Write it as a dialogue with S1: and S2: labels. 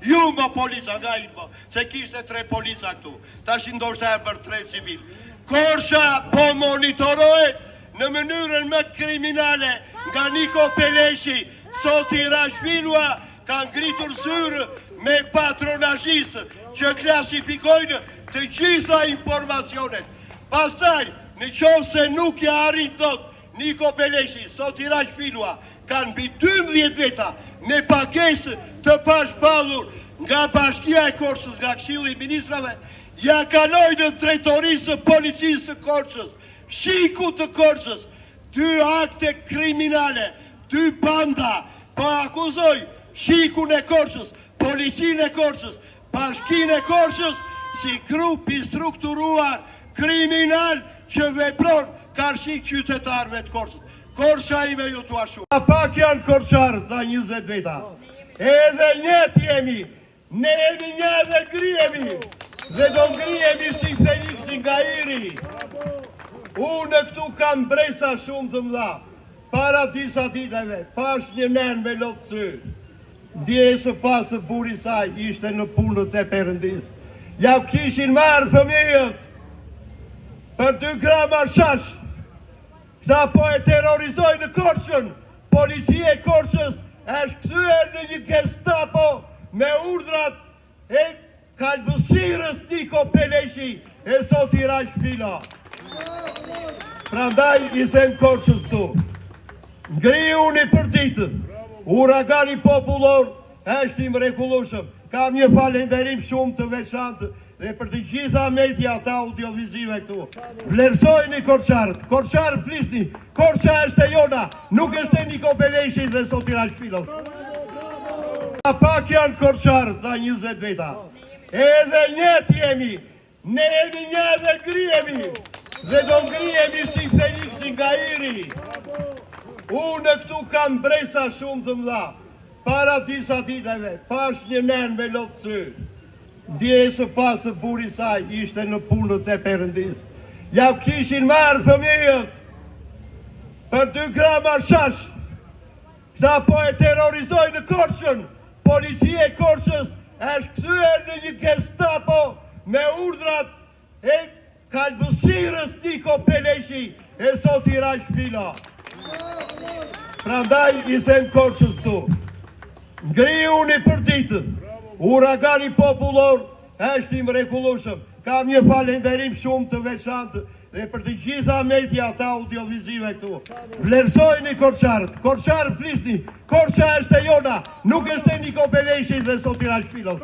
S1: Ju më polisa nga i po, se kishte 3 polisa këtu, tash ndoshta e për 3 civil. Korsha po monitorohet në mënyrën më kriminale nga Niko Peleshi, sot i Rashfinua ka ngritur zyrë me patronazhistë që klasifikojnë të gjitha informacionet. Pastaj, në qovë se nuk ja arrit dot, Niko Peleshi, sot i Rashfinua, kanë mbi 12 veta me pagesë të pashpallur nga Bashkia e Korçës, nga Këshilli i Ministrave, ja kaloi në drejtorisë së policisë të Korçës, shiku të Korçës, 2 akte kriminale, 2 banda, po akuzoj shikun e Korçës, policinë e Korçës, Bashkinë e Korçës, si grup i strukturuar kriminal që vepron karshi qytetarëve të Korçës. Korça ime ju tua shumë. A pak janë korçarë, tha 20 veta. Edhe njët jemi, ne jemi një dhe grihemi, dhe do ngrihemi si Feliksi nga Iri. Unë këtu kam bresa shumë të mëdha, para disa diteve, pash një nen me lotësy. Ndje së pasë buri saj ishte në punët e Perëndis. Ja kishin marë fëmijët për 2 grama shash. Këta po e terrorizojnë në Korçën. Policia e Korçës është kthyer në një Gestapo me urdhrat e kalbësirës Niko Peleshi e sot i Rashfina. Prandaj i them Korçës tu. Ngriuni për ditën. Uragani popullor është i mrekullueshëm. Kam një falenderim shumë të veçantë dhe për të gjitha media të audiovizive këtu. Vlerësojni korçarët, korçarë flisni, Korça është e jona, nuk është e Niko Peleshi dhe sot i Rashfinos. A pak janë korçarë, tha 20 veta. Edhe njët jemi, ne jemi një dhe grihemi, dhe do ngrihemi si Feliksi nga Iri. Unë këtu kam bresa shumë të mëdha, para disa diteve, pash një nen me lotësy. Ndje së pasë buri saj ishte në punët e Perëndis. Ja kishin marë fëmijët për 2 grama shash. Këta po e terrorizojnë në Korçën. Policia e Korçës është kthyer në një Gestapo me urdhrat e kalbësirës Niko Peleshi e sot i Rashfina. Prandaj i them Korçës tu. Ngriuni për ditën. Uragani popullor është i mrekullueshëm. Kam një falenderim shumë të veçantë dhe për të gjitha media të audiovizive këtu. Vlerësojni korçarët, korçarë flisni, Korça është e jona, nuk është e Niko Peleshi dhe sot i Rashfinos.